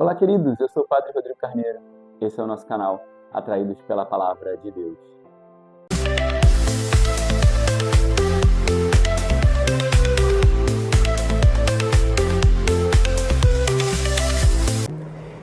Olá, queridos, eu sou o Padre Rodrigo Carneiro. Esse é o nosso canal Atraídos pela Palavra de Deus.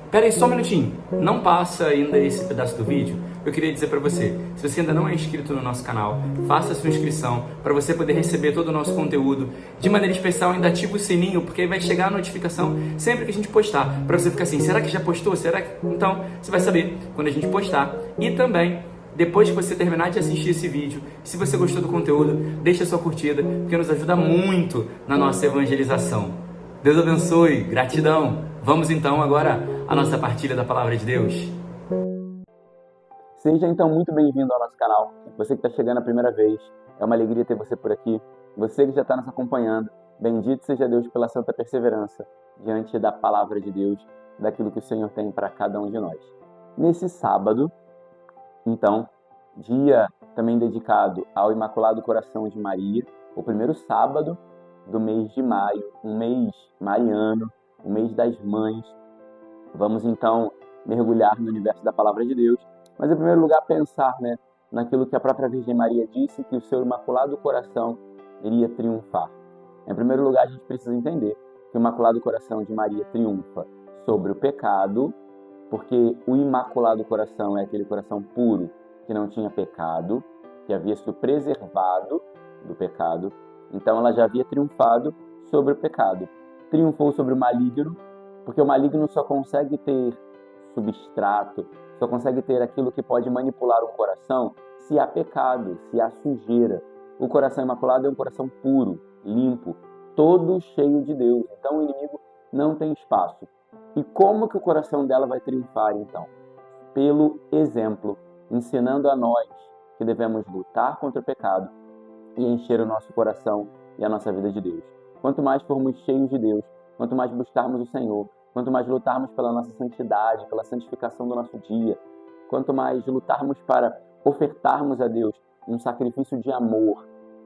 Pera aí, só um minutinho. Não passa ainda esse pedaço do vídeo. Eu queria dizer para você, se você ainda não é inscrito no nosso canal, faça a sua inscrição para você poder receber todo o nosso conteúdo. De maneira especial, ainda ativa o sininho, porque aí vai chegar a notificação sempre que a gente postar. Para você ficar assim, será que já postou? Será que... Então, você vai saber quando a gente postar. E também, depois que você terminar de assistir esse vídeo, se você gostou do conteúdo, deixa a sua curtida, porque nos ajuda muito na nossa evangelização. Deus abençoe, gratidão. Vamos então agora à nossa partilha da Palavra de Deus. Seja então muito bem-vindo ao nosso canal. Você que está chegando a primeira vez, é uma alegria ter você por aqui. Você que já está nos acompanhando, bendito seja Deus pela santa perseverança diante da Palavra de Deus, daquilo que o Senhor tem para cada um de nós. Nesse sábado, então, dia também dedicado ao Imaculado Coração de Maria, o primeiro sábado do mês de maio, um mês mariano, o mês das mães. Vamos então mergulhar no universo da Palavra de Deus, mas em primeiro lugar pensar naquilo que a própria Virgem Maria disse, que o seu Imaculado Coração iria triunfar. Em primeiro lugar, a gente precisa entender que o Imaculado Coração de Maria triunfa sobre o pecado, porque o Imaculado Coração é aquele coração puro, que não tinha pecado, que havia sido preservado do pecado. Então ela já havia triunfado sobre o pecado. Triunfou sobre o maligno, porque o maligno só consegue ter substrato, só consegue ter aquilo que pode manipular o coração se há pecado, se há sujeira. O coração imaculado é um coração puro, limpo, todo cheio de Deus. Então o inimigo não tem espaço. E como que o coração dela vai triunfar então? Pelo exemplo, ensinando a nós que devemos lutar contra o pecado e encher o nosso coração e a nossa vida de Deus. Quanto mais formos cheios de Deus, quanto mais buscarmos o Senhor, quanto mais lutarmos pela nossa santidade, pela santificação do nosso dia, quanto mais lutarmos para ofertarmos a Deus um sacrifício de amor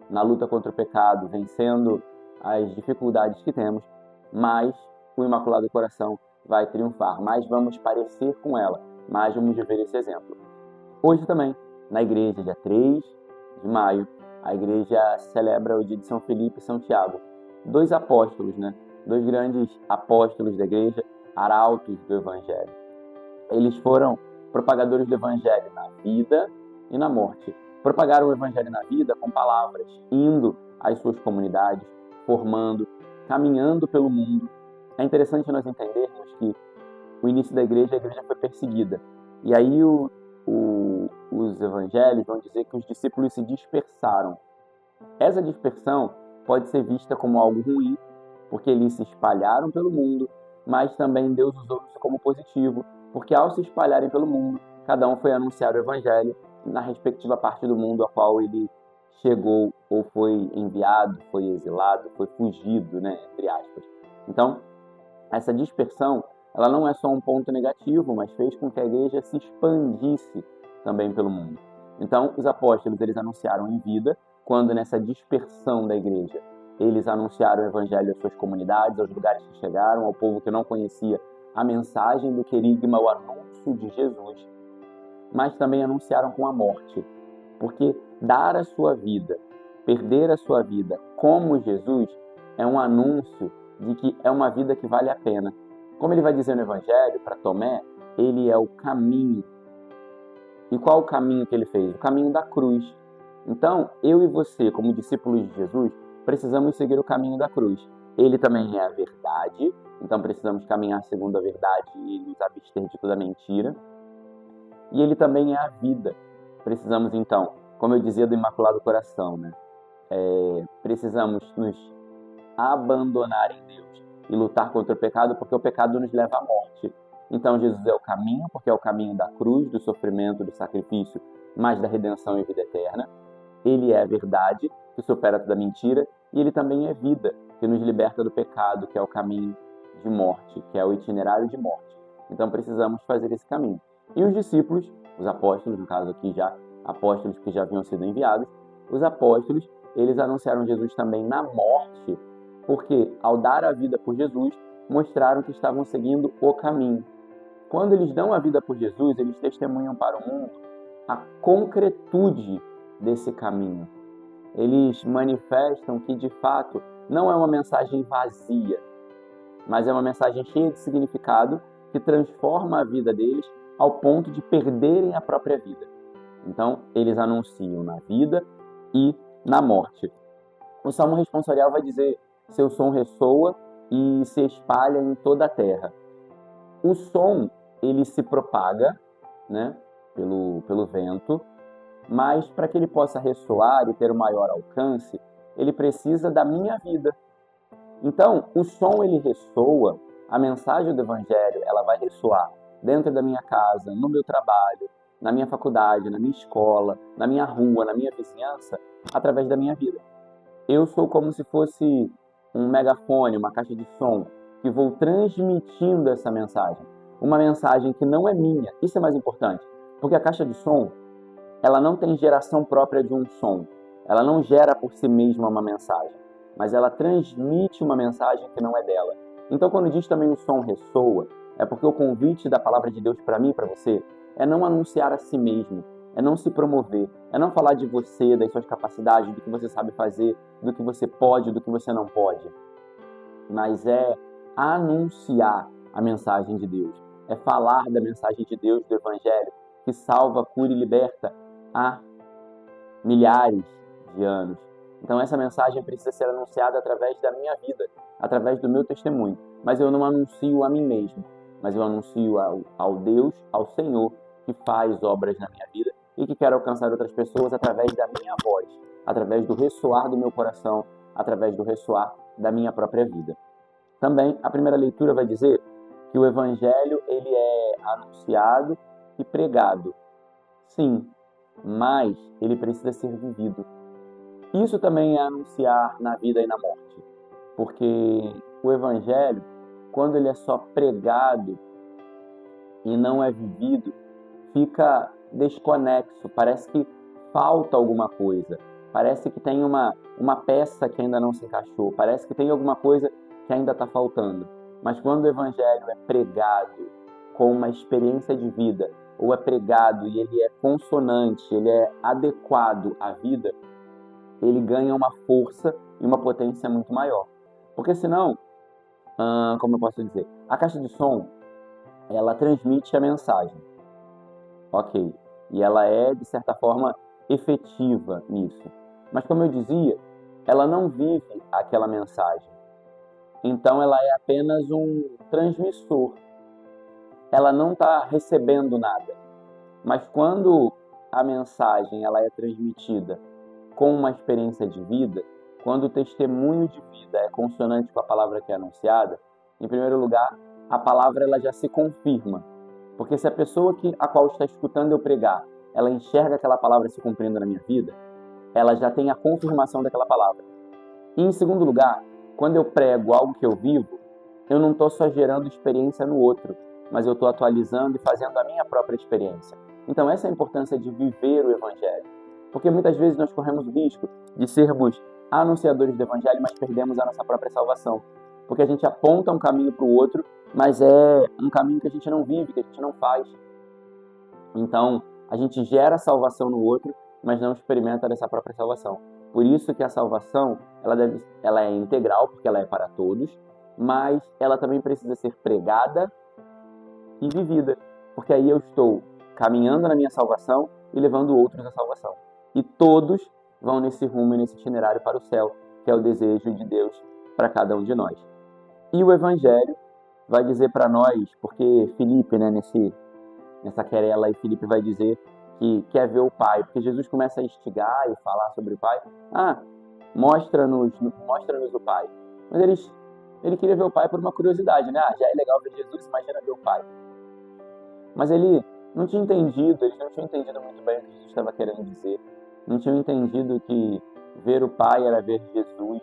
na luta contra o pecado, vencendo as dificuldades que temos, mais o Imaculado Coração vai triunfar, mais vamos parecer com ela, mais vamos viver esse exemplo. Hoje também, na igreja, dia 3 de maio, a igreja celebra o dia de São Felipe e São Tiago, dois apóstolos, dois grandes apóstolos da igreja, arautos do Evangelho. Eles foram propagadores do Evangelho na vida e na morte. Propagaram o Evangelho na vida com palavras, indo às suas comunidades, formando, caminhando pelo mundo. É interessante nós entendermos que o início da igreja, a igreja foi perseguida. E aí os evangelhos vão dizer que os discípulos se dispersaram. Essa dispersão pode ser vista como algo ruim, porque eles se espalharam pelo mundo, mas também Deus usou isso como positivo, porque ao se espalharem pelo mundo, cada um foi anunciar o Evangelho na respectiva parte do mundo a qual ele chegou, ou foi enviado, foi exilado, foi fugido, entre aspas. Então, essa dispersão, ela não é só um ponto negativo, mas fez com que a igreja se expandisse também pelo mundo. Então, os apóstolos, eles anunciaram em vida, quando nessa dispersão da igreja, eles anunciaram o Evangelho às suas comunidades, aos lugares que chegaram, ao povo que não conhecia a mensagem do querigma, o anúncio de Jesus, mas também anunciaram com a morte, porque dar a sua vida, perder a sua vida como Jesus, é um anúncio de que é uma vida que vale a pena. Como ele vai dizer no Evangelho, para Tomé, ele é o caminho. E qual o caminho que ele fez? O caminho da cruz. Então, eu e você, como discípulos de Jesus, precisamos seguir o caminho da cruz. Ele também é a verdade, então precisamos caminhar segundo a verdade e nos abster de toda mentira. E ele também é a vida. Precisamos então, como eu dizia do Imaculado Coração, precisamos nos abandonar em Deus e lutar contra o pecado, porque o pecado nos leva à morte. Então Jesus é o caminho, porque é o caminho da cruz, do sofrimento, do sacrifício, mas da redenção e vida eterna. Ele é a verdade, que supera toda mentira, e ele também é vida, que nos liberta do pecado, que é o caminho de morte, que é o itinerário de morte. Então precisamos fazer esse caminho. E os discípulos, os apóstolos, no caso aqui já, apóstolos que já haviam sido enviados, os apóstolos, eles anunciaram Jesus também na morte, porque ao dar a vida por Jesus, mostraram que estavam seguindo o caminho. Quando eles dão a vida por Jesus, eles testemunham para o mundo a concretude desse caminho. Eles manifestam que, de fato, não é uma mensagem vazia, mas é uma mensagem cheia de significado que transforma a vida deles ao ponto de perderem a própria vida. Então, eles anunciam na vida e na morte. O Salmo responsorial vai dizer: seu som ressoa e se espalha em toda a terra. O som, ele se propaga, né, pelo vento, mas para que ele possa ressoar e ter o maior alcance, ele precisa da minha vida. Então, o som, ele ressoa, a mensagem do Evangelho, ela vai ressoar dentro da minha casa, no meu trabalho, na minha faculdade, na minha escola, na minha rua, na minha vizinhança, através da minha vida. Eu sou como se fosse um megafone, uma caixa de som, que vou transmitindo essa mensagem. Uma mensagem que não é minha. Isso é mais importante, porque a caixa de som, ela não tem geração própria de um som. Ela não gera por si mesma uma mensagem, mas ela transmite uma mensagem que não é dela. Então, quando diz também o som ressoa, é porque o convite da palavra de Deus para mim e para você é não anunciar a si mesmo, é não se promover, é não falar de você, das suas capacidades, do que você sabe fazer, do que você pode, do que você não pode, mas é anunciar a mensagem de Deus, é falar da mensagem de Deus, do Evangelho, que salva, cura e liberta há milhares de anos. Então essa mensagem precisa ser anunciada através da minha vida, através do meu testemunho. Mas eu não anuncio a mim mesmo, mas eu anuncio ao Deus, ao Senhor, que faz obras na minha vida e que quer alcançar outras pessoas através da minha voz, através do ressoar do meu coração, através do ressoar da minha própria vida. Também a primeira leitura vai dizer que o Evangelho ele é anunciado e pregado. Sim, mas ele precisa ser vivido. Isso também é anunciar na vida e na morte, porque o Evangelho, quando ele é só pregado e não é vivido, fica desconexo, parece que falta alguma coisa, parece que tem uma peça que ainda não se encaixou, parece que tem alguma coisa que ainda está faltando. Mas quando o Evangelho é pregado com uma experiência de vida, ou é pregado e ele é consonante, ele é adequado à vida, ele ganha uma força e uma potência muito maior. Porque senão, como eu posso dizer, a caixa de som, ela transmite a mensagem. Ok, e ela é, de certa forma, efetiva nisso. Mas como eu dizia, ela não vive aquela mensagem. Então ela é apenas um transmissor. Ela não está recebendo nada. Mas quando a mensagem ela é transmitida com uma experiência de vida, quando o testemunho de vida é consonante com a palavra que é anunciada, em primeiro lugar, a palavra ela já se confirma. Porque se a pessoa a qual está escutando eu pregar, ela enxerga aquela palavra se cumprindo na minha vida, ela já tem a confirmação daquela palavra. E em segundo lugar, quando eu prego algo que eu vivo, eu não estou só gerando experiência no outro, mas eu estou atualizando e fazendo a minha própria experiência. Então essa é a importância de viver o Evangelho. Porque muitas vezes nós corremos o risco de sermos anunciadores do Evangelho, mas perdemos a nossa própria salvação. Porque a gente aponta um caminho para o outro, mas é um caminho que a gente não vive, que a gente não faz. Então, a gente gera salvação no outro, mas não experimenta dessa própria salvação. Por isso que a salvação, ela é integral, porque ela é para todos, mas ela também precisa ser pregada e vivida. Porque aí eu estou caminhando na minha salvação e levando outros à salvação. E todos vão nesse rumo e nesse itinerário para o céu, que é o desejo de Deus para cada um de nós. E o Evangelho vai dizer para nós, porque Filipe, né, nessa querela aí, Filipe vai dizer que quer ver o Pai, porque Jesus começa a instigar e falar sobre o Pai. Mostra-nos o Pai. Mas ele queria ver o Pai por uma curiosidade, né? Já é legal ver Jesus, imagina ver o Pai. Mas ele não tinha entendido, eles não tinham entendido muito bem o que Jesus estava querendo dizer. Não tinham entendido que ver o Pai era ver Jesus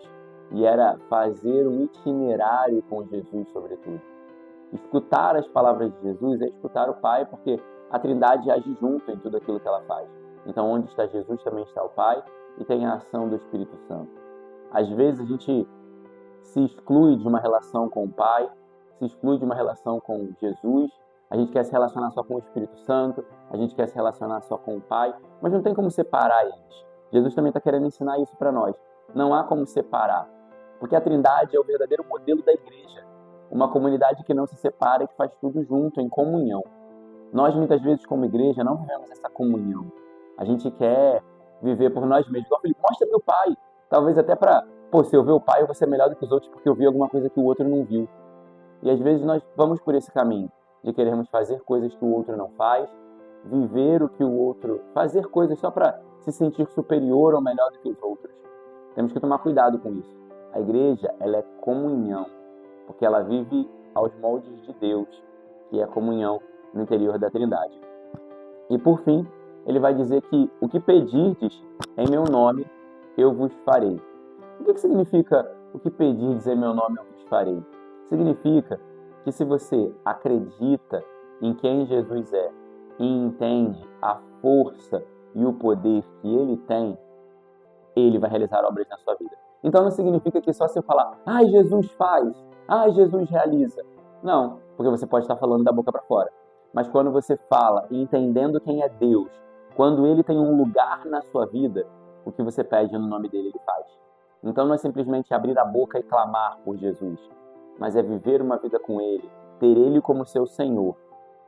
e era fazer um itinerário com Jesus, sobretudo. Escutar as palavras de Jesus é escutar o Pai, porque a Trindade age junto em tudo aquilo que ela faz. Então, onde está Jesus, também está o Pai, e tem a ação do Espírito Santo. Às vezes, a gente se exclui de uma relação com o Pai se exclui de uma relação com Jesus, a gente quer se relacionar só com o Espírito Santo, a gente quer se relacionar só com o Pai, mas não tem como separar eles. Jesus também está querendo ensinar isso para nós. Não há como separar, porque a Trindade é o verdadeiro modelo da igreja, uma comunidade que não se separa e que faz tudo junto, em comunhão. Nós, muitas vezes, como igreja, não vivemos essa comunhão. A gente quer viver por nós mesmos. Igual Felipe, mostra meu pai. Talvez até para, se eu ver o pai, eu vou ser melhor do que os outros porque eu vi alguma coisa que o outro não viu. E às vezes nós vamos por esse caminho de querermos fazer coisas que o outro não faz, viver o que o outro, fazer coisas só para se sentir superior ou melhor do que os outros. Temos que tomar cuidado com isso. A igreja, ela é comunhão, porque ela vive aos moldes de Deus, que é a comunhão no interior da Trindade. E por fim, ele vai dizer que o que pedirdes em meu nome, eu vos farei. O que significa o que pedirdes em meu nome, eu vos farei? Significa que se você acredita em quem Jesus é e entende a força e o poder que ele tem, ele vai realizar obras na sua vida. Então não significa que só se eu falar, Jesus faz, Jesus realiza. Não, porque você pode estar falando da boca para fora. Mas quando você fala entendendo quem é Deus, quando ele tem um lugar na sua vida, o que você pede no nome dele, ele faz. Então não é simplesmente abrir a boca e clamar por Jesus, mas é viver uma vida com ele, ter ele como seu Senhor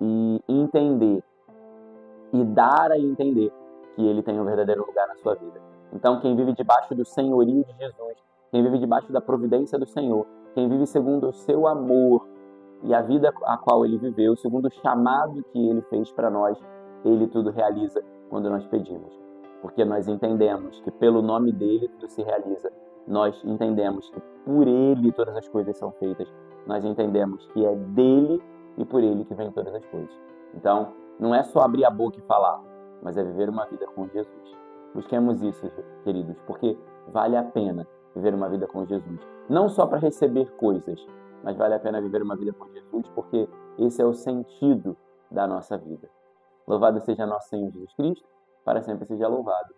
e entender e dar a entender que ele tem um verdadeiro lugar na sua vida. Então quem vive debaixo do senhorio de Jesus, quem vive debaixo da providência do Senhor, quem vive segundo o seu amor e a vida a qual ele viveu, segundo o chamado que ele fez para nós, ele tudo realiza quando nós pedimos. Porque nós entendemos que pelo nome dele tudo se realiza. Nós entendemos que por ele todas as coisas são feitas. Nós entendemos que é dele e por ele que vem todas as coisas. Então, não é só abrir a boca e falar, mas é viver uma vida com Jesus. Busquemos isso, queridos, porque vale a pena viver uma vida com Jesus. Não só para receber coisas, mas vale a pena viver uma vida com Jesus, porque esse é o sentido da nossa vida. Louvado seja nosso Senhor Jesus Cristo, para sempre seja louvado.